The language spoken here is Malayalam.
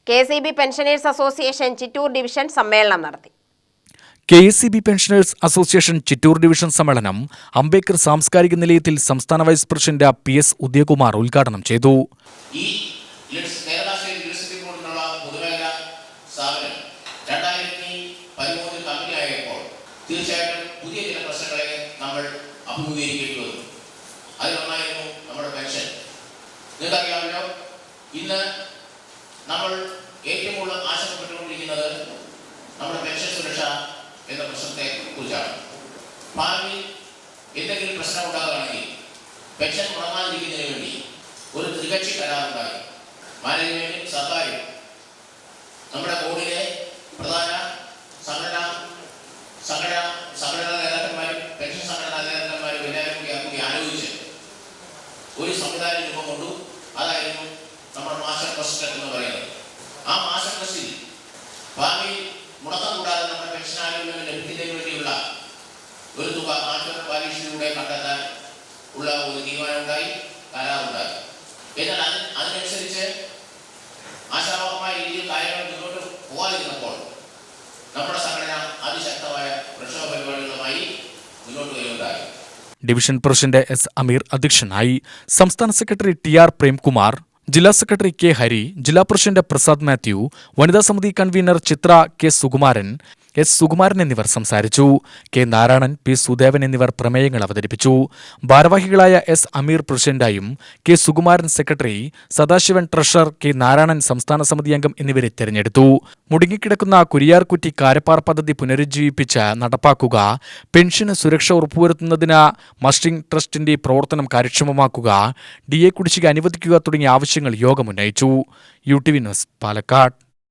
KSEB pensioners association Chittur division സമ്മേളനം നടത്തി. KSEB pensioners association Chittur division സമ്മേളനം അംബേദ്കർ സാംസ്കാരിക നിലയത്തിൽ സംസ്ഥാന വൈസ് പ്രസിഡന്റ് PS ഉദയകുമാർ ഉദ്ഘാടനം ചെയ്തു. തീർച്ചയായിട്ടും പുതിയ ചില പ്രശ്നങ്ങളെ നമ്മൾ അഭിമുഖീകരിക്കേണ്ടി വന്നു. അതിലൊന്നായിരുന്നു നമ്മുടെ പെൻഷൻ. നിങ്ങൾക്കറിയാമല്ലോ, ഇന്ന് നമ്മൾ ഏറ്റവും കൂടുതൽ ആശങ്കപ്പെട്ടുകൊണ്ടിരിക്കുന്നത് നമ്മുടെ പെൻഷൻ സുരക്ഷ എന്ന പ്രശ്നത്തെ കുറിച്ചാണ്. ഭാവിയിൽ എന്തെങ്കിലും പ്രശ്നം ഉണ്ടാകുകയാണെങ്കിൽ പെൻഷൻ മുടങ്ങാതിരിക്കുന്നതിന് വേണ്ടി ഒരു ത്രികക്ഷി കരാറുണ്ടായി. മാനേജ്മെന്റും സർക്കാരും നമ്മുടെ ബോർഡിലെ പ്രധാന സംഘടനാ നേതാക്കന്മാരും പെൻഷൻ സംഘടനാ നേതാക്കന്മാരും എല്ലാവരും കൂടി ആലോചിച്ച് ഒരു സംവിധാനം രൂപം കൊണ്ടു. അതായിരുന്നു നമ്മുടെ മാസ്റ്റർ ട്രസ്റ്റ് എന്ന് പറയുന്നത്. ആ മാസ്റ്റർ ട്രസ്റ്റിൽ ഭാവിയിൽ മുടക്കം കൂടാതെ നമ്മുടെ പെൻഷൻ ആനുകൂല്യങ്ങൾ ലഭിക്കുന്നതിന് വേണ്ടിയുള്ള ഒരു തുക മാസ്റ്റർ പാലീസിലൂടെ കണ്ടെത്താൻ ഉള്ള ഒരു തീരുമാനമുണ്ടായി, കരാറുണ്ടായി. എന്നാൽ അതിനനുസരിച്ച് ആശാവഹമായ രീതിയിൽ കാര്യങ്ങൾ മുന്നോട്ട് പോകാതിരുന്നപ്പോൾ നമ്മുടെ സംഘടന അതിശക്തമായ പ്രക്ഷോഭ പരിപാടികളുമായി മുന്നോട്ട് വരുന്നുണ്ടായി. Division president S. അമീർ അധ്യക്ഷനായി. സംസ്ഥാന സെക്രട്ടറി TR പ്രേംകുമാർ, ജില്ലാ സെക്രട്ടറി K. ഹരി, ജില്ലാ പ്രസിഡന്റ് പ്രസാദ് മാത്യു, വനിതാ സമിതി കൺവീനർ ചിത്ര K. സുകുമാരൻ, S. സുകുമാരൻ എന്നിവർ സംസാരിച്ചു. K. നാരായണൻ, P. സുദേവൻ എന്നിവർ പ്രമേയങ്ങൾ അവതരിപ്പിച്ചു. ഭാരവാഹികളായ S. അമീർ പ്രസിഡന്റായും K. Sukumaran secretary, Sadasivan treasurer, K. Narayanan സംസ്ഥാന സമിതി അംഗം എന്നിവരെ തെരഞ്ഞെടുത്തു. മുടങ്ങിക്കിടക്കുന്ന കുരിയാർകുറ്റി കാരപ്പാർ പദ്ധതി പുനരുജ്ജീവിപ്പിച്ച് നടപ്പാക്കുക, പെൻഷന് സുരക്ഷ ഉറപ്പുവരുത്തുന്നതിന് മസ്റ്റിംഗ് ട്രസ്റ്റിന്റെ പ്രവർത്തനം കാര്യക്ഷമമാക്കുക, DA കുടിശ്ശിക അനുവദിക്കുക തുടങ്ങിയ ആവശ്യങ്ങൾ യോഗം ഉന്നയിച്ചു. UTV news, Palakkad.